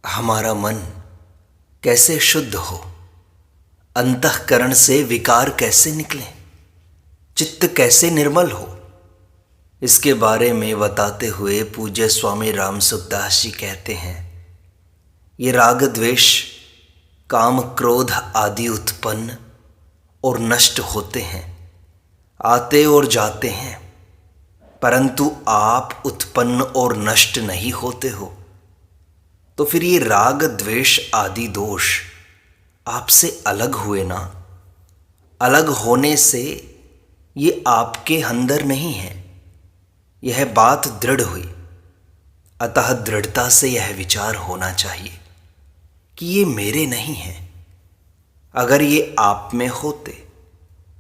हमारा मन कैसे शुद्ध हो, अंतःकरण से विकार कैसे निकले, चित्त कैसे निर्मल हो, इसके बारे में बताते हुए पूज्य स्वामी राम सुखदास जी कहते हैं, ये राग द्वेष काम क्रोध आदि उत्पन्न और नष्ट होते हैं, आते और जाते हैं, परंतु आप उत्पन्न और नष्ट नहीं होते हो। तो फिर ये राग द्वेष आदि दोष आपसे अलग हुए ना। अलग होने से ये आपके अंदर नहीं है, यह बात दृढ़ हुई। अतः दृढ़ता से यह विचार होना चाहिए कि ये मेरे नहीं हैं। अगर ये आप में होते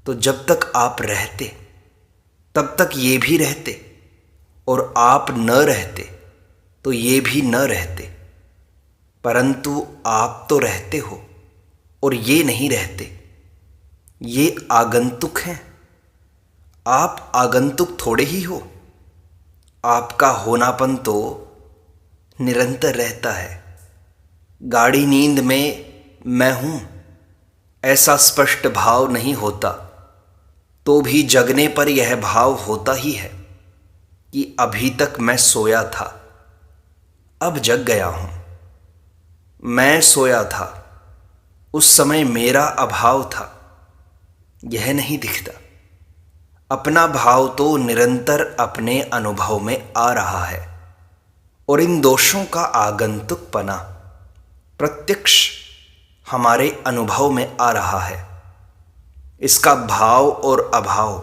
तो जब तक आप रहते तब तक ये भी रहते, और आप न रहते तो ये भी न रहते। परंतु आप तो रहते हो और ये नहीं रहते, ये आगंतुक हैं। आप आगंतुक थोड़े ही हो, आपका होनापन तो निरंतर रहता है। गाढ़ी नींद में मैं हूँ ऐसा स्पष्ट भाव नहीं होता, तो भी जगने पर यह भाव होता ही है कि अभी तक मैं सोया था, अब जग गया हूँ। मैं सोया था, उस समय मेरा अभाव था, यह नहीं दिखता। अपना भाव तो निरंतर अपने अनुभव में आ रहा है, और इन दोषों का आगंतुकपना प्रत्यक्ष हमारे अनुभव में आ रहा है। इसका भाव और अभाव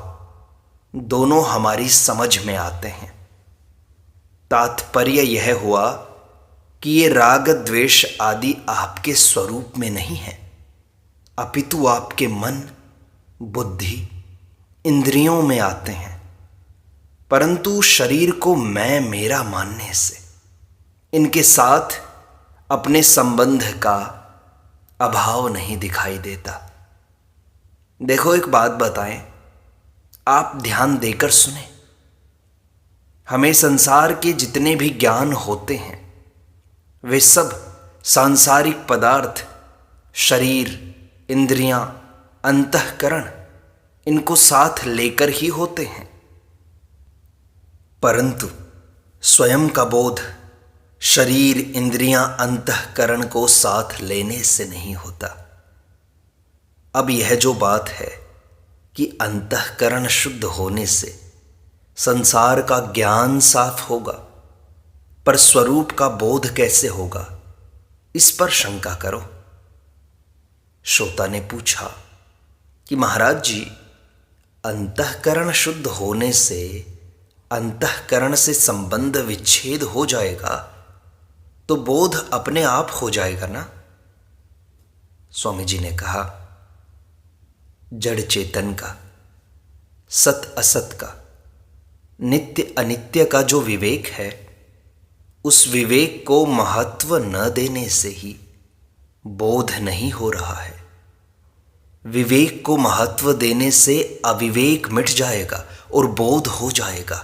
दोनों हमारी समझ में आते हैं। तात्पर्य यह हुआ कि ये राग द्वेष आदि आपके स्वरूप में नहीं है, अपितु आपके मन, बुद्धि, इंद्रियों में आते हैं। परंतु शरीर को मैं मेरा मानने से इनके साथ अपने संबंध का अभाव नहीं दिखाई देता। देखो, एक बात बताएं, आप ध्यान देकर सुने। हमें संसार के जितने भी ज्ञान होते हैं वे सब सांसारिक पदार्थ, शरीर, इंद्रियां, अंतःकरण, इनको साथ लेकर ही होते हैं। परंतु स्वयं का बोध शरीर, इंद्रियां, अंतःकरण को साथ लेने से नहीं होता। अब यह जो बात है कि अंतःकरण शुद्ध होने से संसार का ज्ञान साफ होगा, पर स्वरूप का बोध कैसे होगा, इस पर शंका करो। श्रोता ने पूछा कि महाराज जी, अंतःकरण शुद्ध होने से अंतःकरण से संबंध विच्छेद हो जाएगा तो बोध अपने आप हो जाएगा ना? स्वामी जी ने कहा, जड़ चेतन का, सत असत का, नित्य अनित्य का जो विवेक है, उस विवेक को महत्व न देने से ही बोध नहीं हो रहा है। विवेक को महत्व देने से अविवेक मिट जाएगा और बोध हो जाएगा।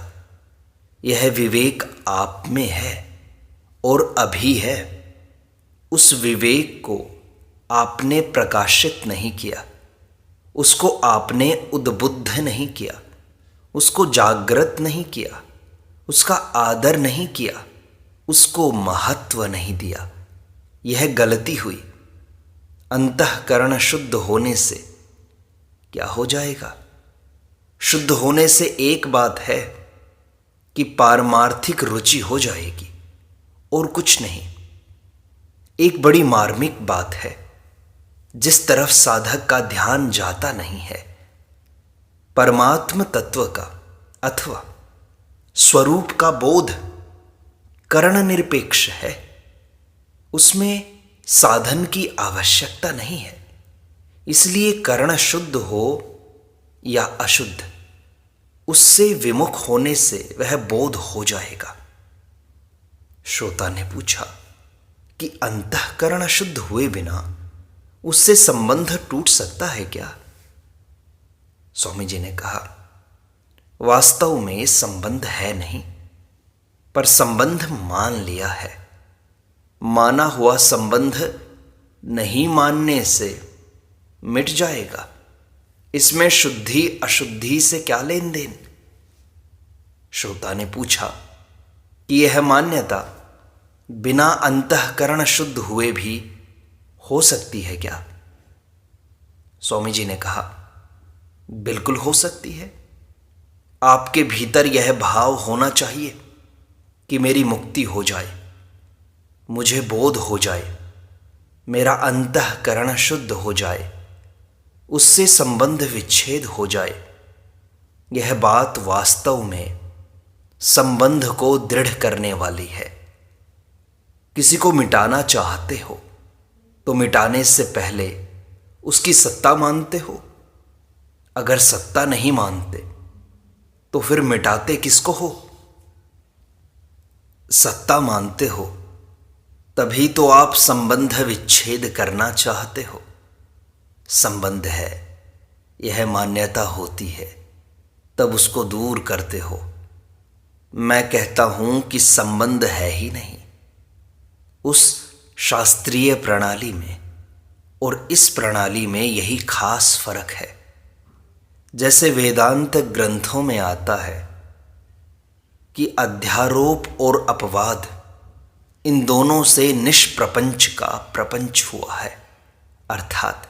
यह विवेक आप में है और अभी है। उस विवेक को आपने प्रकाशित नहीं किया, उसको आपने उद्बुद्ध नहीं किया, उसको जागृत नहीं किया, उसका आदर नहीं किया, उसको महत्व नहीं दिया। यह गलती हुई। अंतःकरण शुद्ध होने से क्या हो जाएगा? शुद्ध होने से एक बात है कि पारमार्थिक रुचि हो जाएगी और कुछ नहीं। एक बड़ी मार्मिक बात है, जिस तरफ साधक का ध्यान जाता नहीं है, परमात्म तत्व का अथवा स्वरूप का बोध करण निरपेक्ष है। उसमें साधन की आवश्यकता नहीं है। इसलिए करण शुद्ध हो या अशुद्ध, उससे विमुख होने से वह बोध हो जाएगा। श्रोता ने पूछा कि अंतःकरण शुद्ध हुए बिना उससे संबंध टूट सकता है क्या? स्वामी जी ने कहा, वास्तव में संबंध है नहीं, पर संबंध मान लिया है। माना हुआ संबंध नहीं मानने से मिट जाएगा। इसमें शुद्धि अशुद्धि से क्या लेन देन? श्रोता ने पूछा कि यह मान्यता बिना अंतःकरण शुद्ध हुए भी हो सकती है क्या? स्वामी जी ने कहा, बिल्कुल हो सकती है। आपके भीतर यह भाव होना चाहिए कि मेरी मुक्ति हो जाए, मुझे बोध हो जाए, मेरा अंतःकरण शुद्ध हो जाए, उससे संबंध विच्छेद हो जाए। यह बात वास्तव में संबंध को दृढ़ करने वाली है। किसी को मिटाना चाहते हो तो मिटाने से पहले उसकी सत्ता मानते हो। अगर सत्ता नहीं मानते तो फिर मिटाते किसको हो? सत्ता मानते हो तभी तो आप संबंध विच्छेद करना चाहते हो। संबंध है, यह मान्यता होती है, तब उसको दूर करते हो। मैं कहता हूं कि संबंध है ही नहीं। उस शास्त्रीय प्रणाली में और इस प्रणाली में यही खास फर्क है। जैसे वेदांत ग्रंथों में आता है कि अध्यारोप और अपवाद, इन दोनों से निष्प्रपंच का प्रपंच हुआ है, अर्थात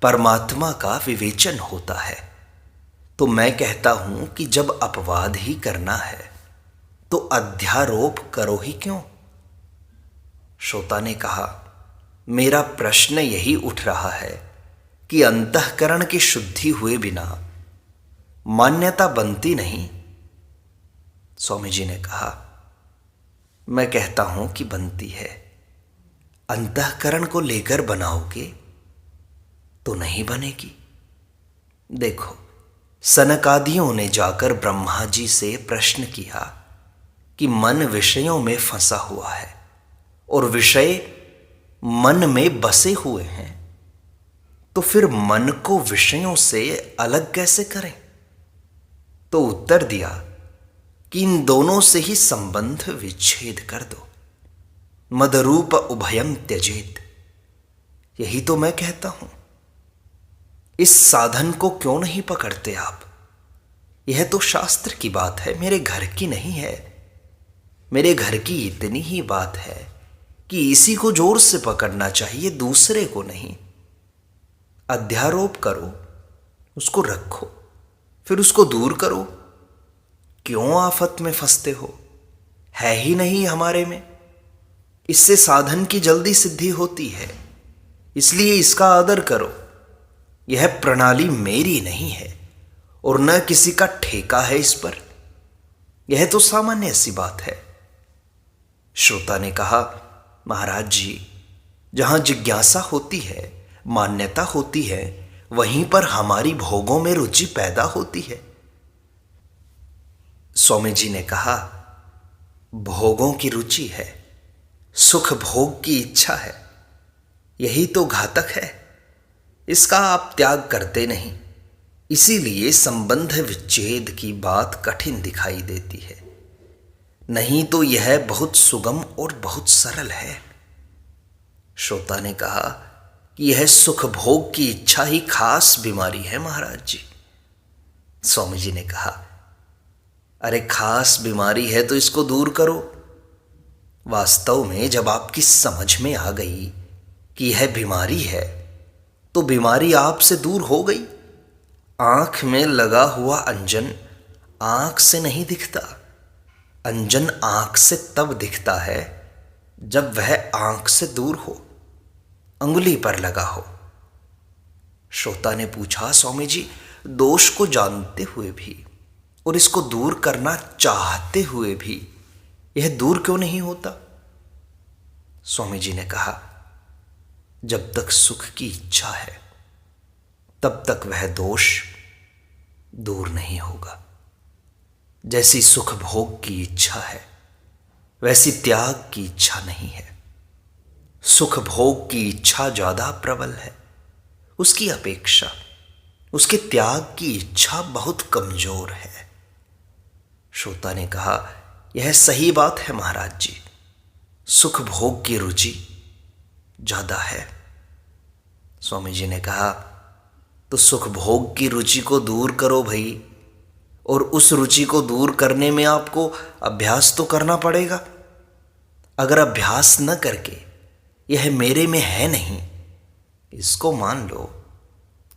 परमात्मा का विवेचन होता है। तो मैं कहता हूं कि जब अपवाद ही करना है तो अध्यारोप करो ही क्यों? श्रोता ने कहा, मेरा प्रश्न यही उठ रहा है कि अंतःकरण की शुद्धि हुए बिना मान्यता बनती नहीं। स्वामी जी ने कहा, मैं कहता हूं कि बनती है। अंतःकरण को लेकर बनाओगे तो नहीं बनेगी। देखो, सनकादियों ने जाकर ब्रह्मा जी से प्रश्न किया कि मन विषयों में फंसा हुआ है और विषय मन में बसे हुए हैं, तो फिर मन को विषयों से अलग कैसे करें? तो उत्तर दिया कि इन दोनों से ही संबंध विच्छेद कर दो। मदरूप उभयम त्यजेत। यही तो मैं कहता हूं। इस साधन को क्यों नहीं पकड़ते आप? यह तो शास्त्र की बात है, मेरे घर की नहीं है। मेरे घर की इतनी ही बात है कि इसी को जोर से पकड़ना चाहिए, दूसरे को नहीं। अध्यारोप करो, उसको रखो, फिर उसको दूर करो। क्यों आफत में फंसते हो? है ही नहीं हमारे में। इससे साधन की जल्दी सिद्धि होती है, इसलिए इसका आदर करो। यह प्रणाली मेरी नहीं है और न किसी का ठेका है इस पर। यह तो सामान्य सी बात है। श्रोता ने कहा, महाराज जी, जहां जिज्ञासा होती है, मान्यता होती है, वहीं पर हमारी भोगों में रुचि पैदा होती है। स्वामी जी ने कहा, भोगों की रुचि है, सुख भोग की इच्छा है, यही तो घातक है। इसका आप त्याग करते नहीं, इसीलिए संबंध विच्छेद की बात कठिन दिखाई देती है। नहीं तो यह बहुत सुगम और बहुत सरल है। श्रोता ने कहा कि यह सुख भोग की इच्छा ही खास बीमारी है महाराज जी। स्वामी जी ने कहा, अरे खास बीमारी है तो इसको दूर करो। वास्तव में जब आपकी समझ में आ गई कि यह बीमारी है तो बीमारी आपसे दूर हो गई। आंख में लगा हुआ अंजन आंख से नहीं दिखता। अंजन आंख से तब दिखता है जब वह आंख से दूर हो, अंगुली पर लगा हो। श्रोता ने पूछा, स्वामी जी, दोष को जानते हुए भी और इसको दूर करना चाहते हुए भी यह दूर क्यों नहीं होता? स्वामी जी ने कहा, जब तक सुख की इच्छा है तब तक वह दोष दूर नहीं होगा। जैसी सुख भोग की इच्छा है वैसी त्याग की इच्छा नहीं है। सुख भोग की इच्छा ज्यादा प्रबल है, उसकी अपेक्षा उसके त्याग की इच्छा बहुत कमजोर है। श्रोता ने कहा, यह सही बात है महाराज जी। सुख भोग की रुचि ज़्यादा है। स्वामी जी ने कहा, तो सुख भोग की रुचि को दूर करो भाई, और उस रुचि को दूर करने में आपको अभ्यास तो करना पड़ेगा। अगर अभ्यास न करके यह मेरे में है नहीं इसको मान लो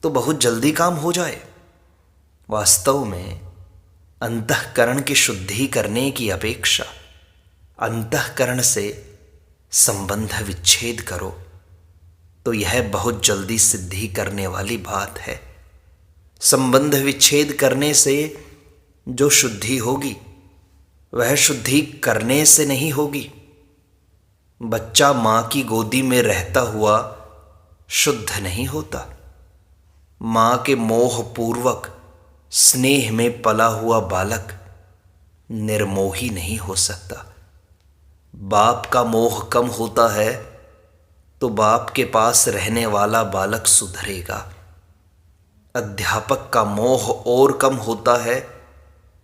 तो बहुत जल्दी काम हो जाए। वास्तव में अंतःकरण की शुद्धि करने की अपेक्षा अंतःकरण से संबंध विच्छेद करो तो यह बहुत जल्दी सिद्धि करने वाली बात है। संबंध विच्छेद करने से जो शुद्धि होगी वह शुद्धि करने से नहीं होगी। बच्चा माँ की गोदी में रहता हुआ शुद्ध नहीं होता। माँ के मोह पूर्वक स्नेह में पला हुआ बालक निर्मोही नहीं हो सकता। बाप का मोह कम होता है तो बाप के पास रहने वाला बालक सुधरेगा। अध्यापक का मोह और कम होता है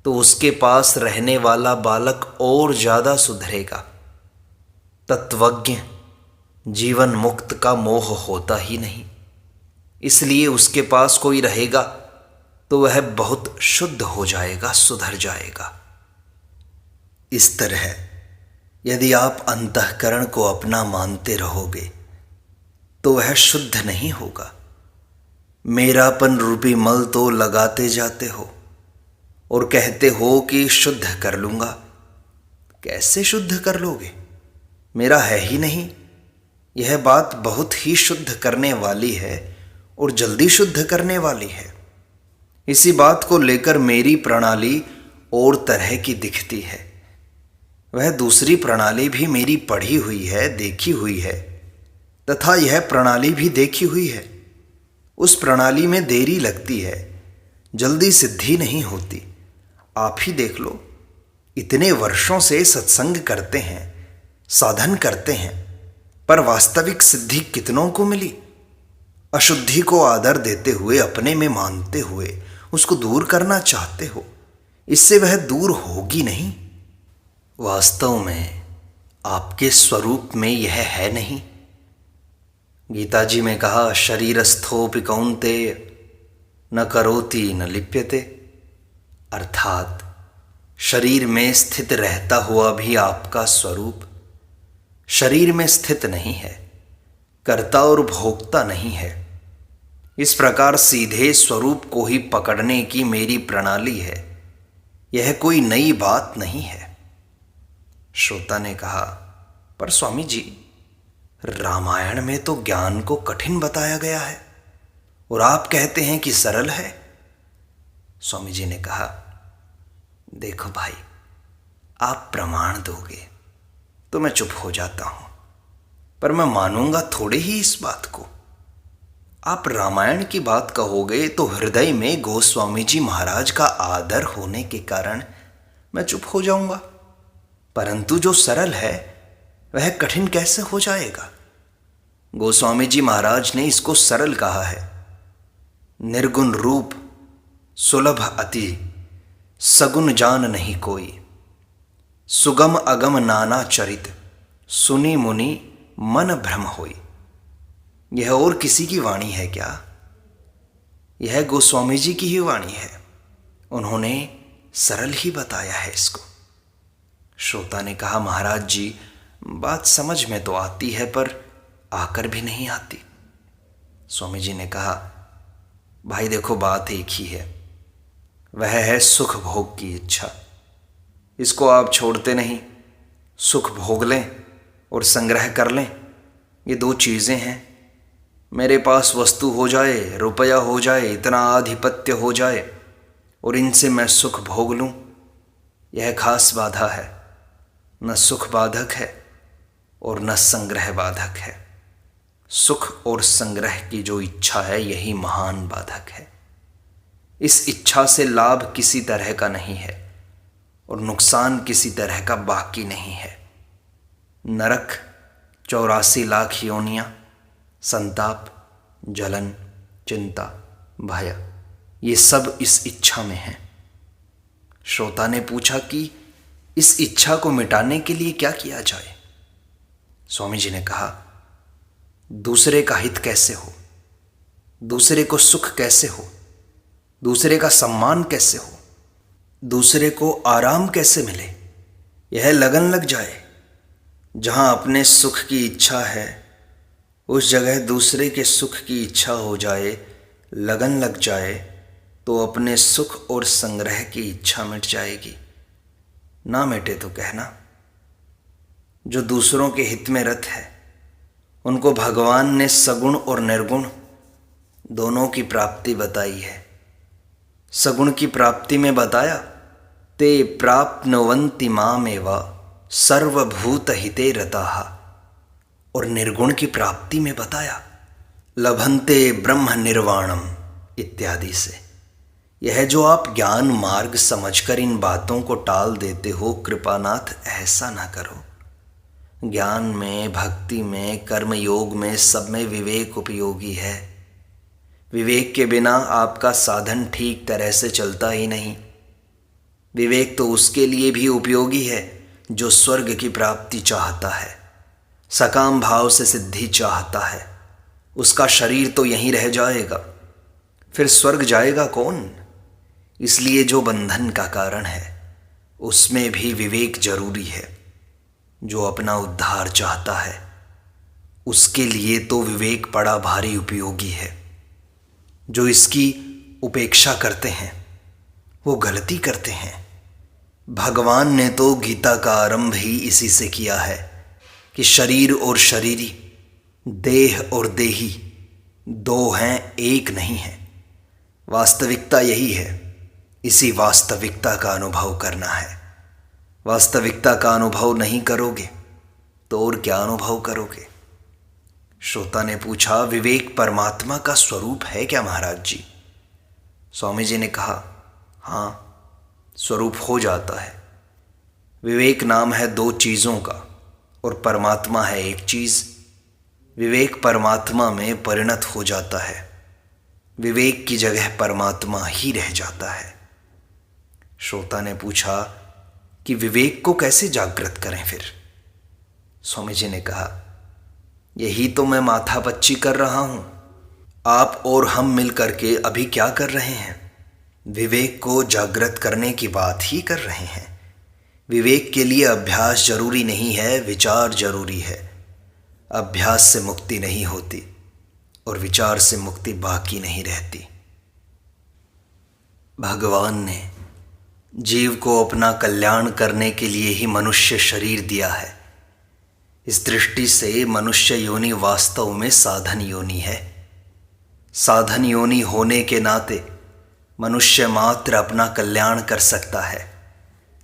तो उसके पास रहने वाला बालक और ज़्यादा सुधरेगा। तत्वज्ञ जीवन मुक्त का मोह होता ही नहीं, इसलिए उसके पास कोई रहेगा तो वह बहुत शुद्ध हो जाएगा, सुधर जाएगा। इस तरह यदि आप अंतःकरण को अपना मानते रहोगे तो वह शुद्ध नहीं होगा। मेरापन रूपी मल तो लगाते जाते हो और कहते हो कि शुद्ध कर लूँगा। कैसे शुद्ध कर लोगे? मेरा है ही नहीं। यह बात बहुत ही शुद्ध करने वाली है और जल्दी शुद्ध करने वाली है। इसी बात को लेकर मेरी प्रणाली और तरह की दिखती है। वह दूसरी प्रणाली भी मेरी पढ़ी हुई है, देखी हुई है, तथा यह प्रणाली भी देखी हुई है। उस प्रणाली में देरी लगती है, जल्दी सिद्धि नहीं होती। आप ही देख लो, इतने वर्षों से सत्संग करते हैं, साधन करते हैं, पर वास्तविक सिद्धि कितनों को मिली? अशुद्धि को आदर देते हुए, अपने में मानते हुए उसको दूर करना चाहते हो, इससे वह दूर होगी नहीं। वास्तव में आपके स्वरूप में यह है नहीं। गीता जी में कहा, शरीरस्थोपि कौन्तेय न करोति न लिप्यते, अर्थात शरीर में स्थित रहता हुआ भी आपका स्वरूप शरीर में स्थित नहीं है, कर्ता और भोक्ता नहीं है। इस प्रकार सीधे स्वरूप को ही पकड़ने की मेरी प्रणाली है, यह कोई नई बात नहीं है। श्रोता ने कहा, पर स्वामी जी, रामायण में तो ज्ञान को कठिन बताया गया है और आप कहते हैं कि सरल है। स्वामी जी ने कहा, देखो भाई, आप प्रमाण दोगे तो मैं चुप हो जाता हूं, पर मैं मानूंगा थोड़े ही इस बात को। आप रामायण की बात कहोगे तो हृदय में गोस्वामी जी महाराज का आदर होने के कारण मैं चुप हो जाऊंगा, परंतु जो सरल है वह कठिन कैसे हो जाएगा? गोस्वामी जी महाराज ने इसको सरल कहा है। निर्गुण रूप सुलभ अति, सगुन जान नहीं कोई, सुगम अगम नाना चरित, सुनी मुनि मन भ्रम होई। यह और किसी की वाणी है क्या? यह गोस्वामी जी की ही वाणी है। उन्होंने सरल ही बताया है इसको। श्रोता ने कहा, महाराज जी, बात समझ में तो आती है पर आकर भी नहीं आती। स्वामी जी ने कहा, भाई देखो, बात एक ही है, वह है सुख भोग की इच्छा। इसको आप छोड़ते नहीं। सुख भोग लें और संग्रह कर लें, ये दो चीज़ें हैं। मेरे पास वस्तु हो जाए, रुपया हो जाए, इतना आधिपत्य हो जाए और इनसे मैं सुख भोग लूँ, यह खास बाधा है। न सुख बाधक है और न संग्रह बाधक है। सुख और संग्रह की जो इच्छा है, यही महान बाधक है। इस इच्छा से लाभ किसी तरह का नहीं है और नुकसान किसी तरह का बाकी नहीं है। नरक, 84 लाख योनियाँ, संताप, जलन, चिंता, भय, ये सब इस इच्छा में है। श्रोता ने पूछा कि इस इच्छा को मिटाने के लिए क्या किया जाए? स्वामी जी ने कहा, दूसरे का हित कैसे हो, दूसरे को सुख कैसे हो, दूसरे का सम्मान कैसे हो, दूसरे को आराम कैसे मिले, यह लगन लग जाए। जहाँ अपने सुख की इच्छा है उस जगह दूसरे के सुख की इच्छा हो जाए, लगन लग जाए, तो अपने सुख और संग्रह की इच्छा मिट जाएगी। ना मिटे तो कहना। जो दूसरों के हित में रत है उनको भगवान ने सगुण और निर्गुण दोनों की प्राप्ति बताई है। सगुण की प्राप्ति में बताया, ते प्राप्नुवन्ति मामेव सर्वभूत हिते रताः, और निर्गुण की प्राप्ति में बताया, लभन्ते ब्रह्म निर्वाणम इत्यादि से। यह जो आप ज्ञान मार्ग समझकर इन बातों को टाल देते हो, कृपानाथ ऐसा ना करो। ज्ञान में, भक्ति में, कर्म योग में, सब में विवेक उपयोगी है। विवेक के बिना आपका साधन ठीक तरह से चलता ही नहीं। विवेक तो उसके लिए भी उपयोगी है जो स्वर्ग की प्राप्ति चाहता है, सकाम भाव से सिद्धि चाहता है। उसका शरीर तो यहीं रह जाएगा, फिर स्वर्ग जाएगा कौन? इसलिए जो बंधन का कारण है उसमें भी विवेक जरूरी है। जो अपना उद्धार चाहता है उसके लिए तो विवेक बड़ा भारी उपयोगी है। जो इसकी उपेक्षा करते हैं वो गलती करते हैं। भगवान ने तो गीता का आरंभ ही इसी से किया है कि शरीर और शरीरी, देह और देही दो हैं, एक नहीं है। वास्तविकता यही है। इसी वास्तविकता का अनुभव करना है। वास्तविकता का अनुभव नहीं करोगे तो और क्या अनुभव करोगे? श्रोता ने पूछा, विवेक परमात्मा का स्वरूप है क्या महाराज जी? स्वामी जी ने कहा, हाँ, स्वरूप हो जाता है। विवेक नाम है दो चीज़ों का और परमात्मा है एक चीज़। विवेक परमात्मा में परिणत हो जाता है। विवेक की जगह परमात्मा ही रह जाता है। श्रोता ने पूछा कि विवेक को कैसे जागृत करें फिर? स्वामी जी ने कहा, यही तो मैं माथापच्ची कर रहा हूं। आप और हम मिल करके अभी क्या कर रहे हैं? विवेक को जागृत करने की बात ही कर रहे हैं। विवेक के लिए अभ्यास जरूरी नहीं है, विचार जरूरी है। अभ्यास से मुक्ति नहीं होती और विचार से मुक्ति बाकी नहीं रहती। भगवान ने जीव को अपना कल्याण करने के लिए ही मनुष्य शरीर दिया है। इस दृष्टि से मनुष्य योनि वास्तव में साधन योनि है। साधन योनि होने के नाते मनुष्य मात्र अपना कल्याण कर सकता है,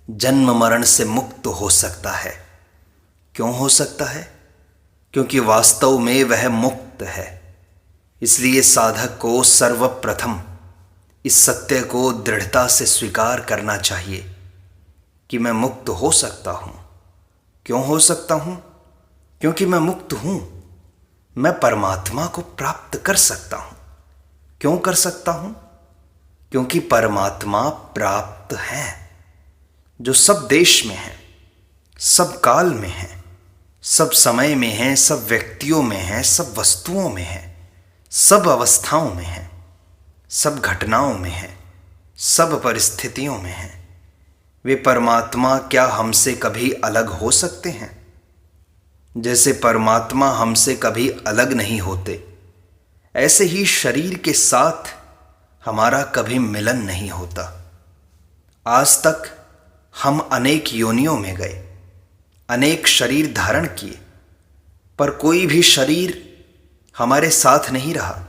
जन्म मरण से मुक्त हो सकता है। क्यों हो सकता है? क्योंकि वास्तव में वह मुक्त है। इसलिए साधक को सर्वप्रथम इस सत्य को दृढ़ता से स्वीकार करना चाहिए कि मैं मुक्त हो सकता हूँ। क्यों हो सकता हूँ? क्योंकि मैं मुक्त हूँ। मैं परमात्मा को प्राप्त कर सकता हूँ। क्यों कर सकता हूँ? क्योंकि परमात्मा प्राप्त है, जो सब देश में है, सब काल में है, सब समय में है, सब व्यक्तियों में है, सब वस्तुओं में है, सब अवस्थाओं में है, सब घटनाओं में है, सब परिस्थितियों में है। वे परमात्मा क्या हमसे कभी अलग हो सकते हैं? जैसे परमात्मा हमसे कभी अलग नहीं होते, ऐसे ही शरीर के साथ हमारा कभी मिलन नहीं होता। आज तक हम अनेक योनियों में गए, अनेक शरीर धारण किए, पर कोई भी शरीर हमारे साथ नहीं रहा,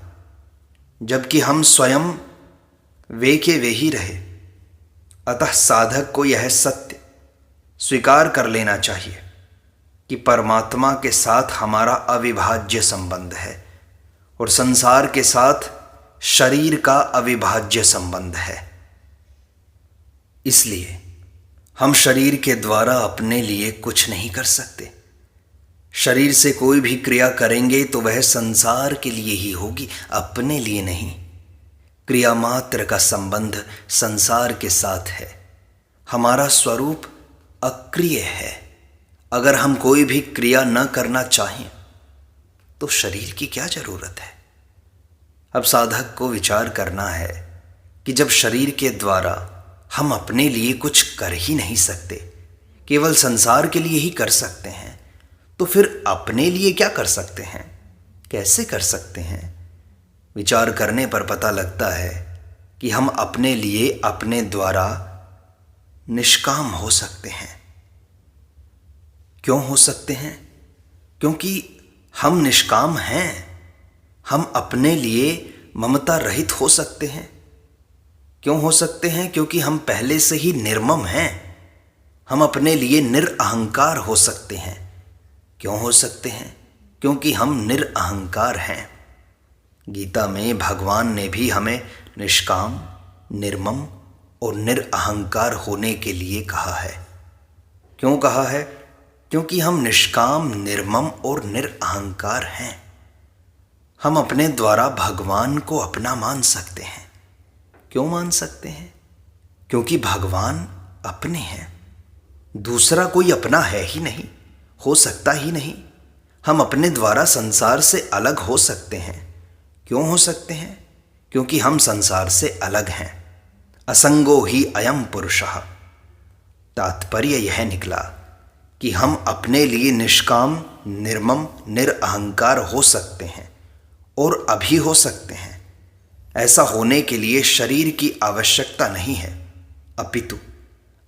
जबकि हम स्वयं वे के वे ही रहे। अतः साधक को यह सत्य स्वीकार कर लेना चाहिए कि परमात्मा के साथ हमारा अविभाज्य संबंध है और संसार के साथ शरीर का अविभाज्य संबंध है। इसलिए हम शरीर के द्वारा अपने लिए कुछ नहीं कर सकते। शरीर से कोई भी क्रिया करेंगे तो वह संसार के लिए ही होगी, अपने लिए नहीं। क्रिया मात्र का संबंध संसार के साथ है। हमारा स्वरूप अक्रिय है, अगर हम कोई भी क्रिया न करना चाहें तो शरीर की क्या जरूरत है। अब साधक को विचार करना है कि जब शरीर के द्वारा हम अपने लिए कुछ कर ही नहीं सकते, केवल संसार के लिए ही कर सकते हैं, तो फिर अपने लिए क्या कर सकते हैं, कैसे कर सकते हैं। विचार करने पर पता लगता है कि हम अपने लिए अपने द्वारा निष्काम हो सकते हैं। क्यों हो सकते हैं? क्योंकि हम निष्काम हैं। हम अपने लिए ममता रहित हो सकते हैं। क्यों हो सकते हैं? क्योंकि हम पहले से ही निर्मम हैं। हम अपने लिए निरअहंकार हो सकते हैं। क्यों हो सकते हैं? क्योंकि हम निरअहंकार हैं। गीता में भगवान ने भी हमें निष्काम, निर्मम और निरअहंकार होने के लिए कहा है। क्यों कहा है? क्योंकि हम निष्काम, निर्मम और निरअहंकार हैं। हम अपने द्वारा भगवान को अपना मान सकते हैं। क्यों मान सकते हैं? क्योंकि भगवान अपने हैं, दूसरा कोई अपना है ही नहीं, हो सकता ही नहीं। हम अपने द्वारा संसार से अलग हो सकते हैं। क्यों हो सकते हैं? क्योंकि हम संसार से अलग हैं। असंगो ही अयम पुरुषः। तात्पर्य यह निकला कि हम अपने लिए निष्काम, निर्मम, निरअहंकार हो सकते हैं और अभी हो सकते हैं। ऐसा होने के लिए शरीर की आवश्यकता नहीं है, अपितु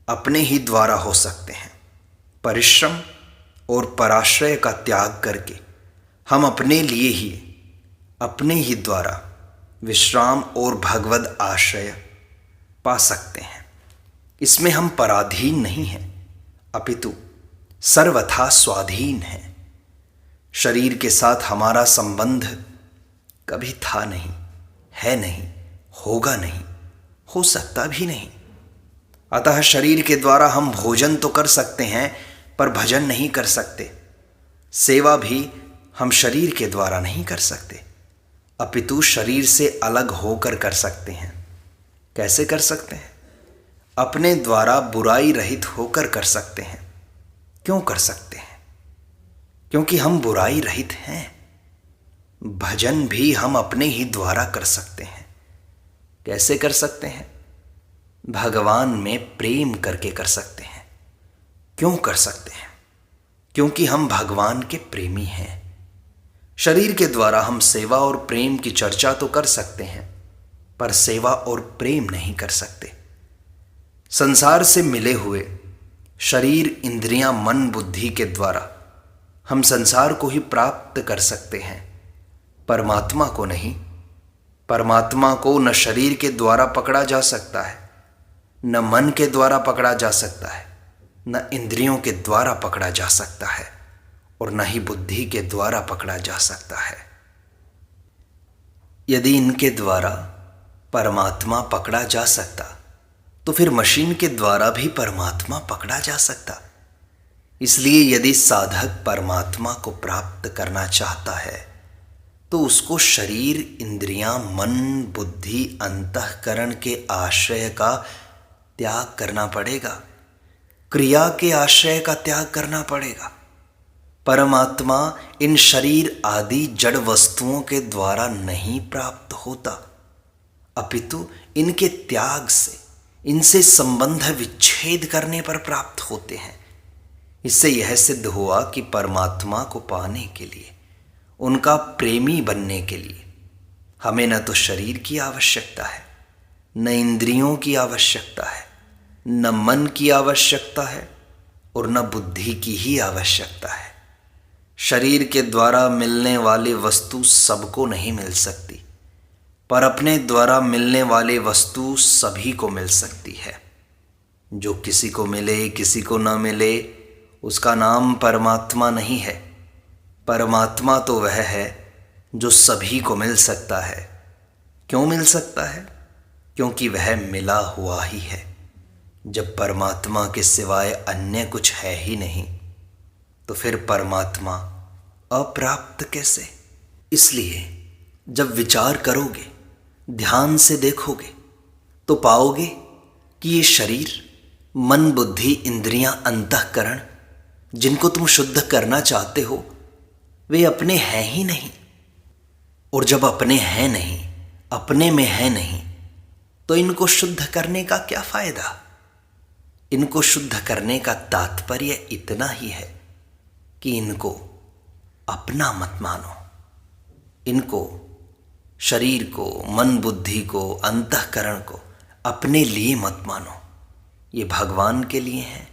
अपने ही द्वारा हो सकते हैं। परिश्रम और पराश्रय का त्याग करके हम अपने लिए ही, अपने ही द्वारा विश्राम और भगवद आश्रय पा सकते हैं। इसमें हम पराधीन नहीं हैं, अपितु सर्वथा स्वाधीन हैं। शरीर के साथ हमारा संबंध कभी था नहीं, है नहीं, होगा नहीं, हो सकता भी नहीं। अतः शरीर के द्वारा हम भोजन तो कर सकते हैं पर भजन नहीं कर सकते। सेवा भी हम शरीर के द्वारा नहीं कर सकते, अपितु शरीर से अलग होकर कर सकते हैं। कैसे कर सकते हैं? अपने द्वारा बुराई रहित होकर कर सकते हैं। क्यों कर सकते हैं? क्योंकि हम बुराई रहित हैं। भजन भी हम अपने ही द्वारा कर सकते हैं। कैसे कर सकते हैं? भगवान में प्रेम करके कर सकते हैं। क्यों कर सकते हैं? क्योंकि हम भगवान के प्रेमी हैं। शरीर के द्वारा हम सेवा और प्रेम की चर्चा तो कर सकते हैं, पर सेवा और प्रेम नहीं कर सकते। संसार से मिले हुए शरीर, इंद्रियां, मन, बुद्धि के द्वारा हम संसार को ही प्राप्त कर सकते हैं, परमात्मा को नहीं। परमात्मा को न शरीर के द्वारा पकड़ा जा सकता है, न मन के द्वारा पकड़ा जा सकता है, न इंद्रियों के द्वारा पकड़ा जा सकता है, और न ही बुद्धि के द्वारा पकड़ा जा सकता है। यदि इनके द्वारा परमात्मा पकड़ा जा सकता तो फिर मशीन के द्वारा भी परमात्मा पकड़ा जा सकता। इसलिए यदि साधक परमात्मा को प्राप्त करना चाहता है तो उसको शरीर, इंद्रियां, मन, बुद्धि, अंतःकरण के आश्रय का त्याग करना पड़ेगा, क्रिया के आश्रय का त्याग करना पड़ेगा। परमात्मा इन शरीर आदि जड़ वस्तुओं के द्वारा नहीं प्राप्त होता, अपितु इनके त्याग से, इनसे संबंध विच्छेद करने पर प्राप्त होते हैं। इससे यह सिद्ध हुआ कि परमात्मा को पाने के लिए, उनका प्रेमी बनने के लिए हमें न तो शरीर की आवश्यकता है, न इंद्रियों की आवश्यकता है, न मन की आवश्यकता है और न बुद्धि की ही आवश्यकता है। शरीर के द्वारा मिलने वाली वस्तु सबको नहीं मिल सकती, पर अपने द्वारा मिलने वाली वस्तु सभी को मिल सकती है। जो किसी को मिले, किसी को न मिले, उसका नाम परमात्मा नहीं है। परमात्मा तो वह है जो सभी को मिल सकता है। क्यों मिल सकता है? क्योंकि वह मिला हुआ ही है। जब परमात्मा के सिवाय अन्य कुछ है ही नहीं, तो फिर परमात्मा अप्राप्त कैसे? इसलिए जब विचार करोगे, ध्यान से देखोगे, तो पाओगे कि ये शरीर, मन, बुद्धि, इंद्रियां, अंतःकरण जिनको तुम शुद्ध करना चाहते हो वे अपने हैं ही नहीं। और जब अपने हैं नहीं, अपने में है नहीं, तो इनको शुद्ध करने का क्या फायदा। इनको शुद्ध करने का तात्पर्य इतना ही है कि इनको अपना मत मानो। इनको, शरीर को, मन बुद्धि को, अंतःकरण को अपने लिए मत मानो। ये भगवान के लिए है,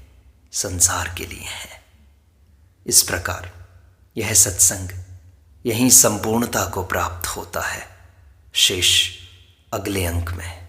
संसार के लिए है। इस प्रकार यह सत्संग यहीं संपूर्णता को प्राप्त होता है। शेष अगले अंक में।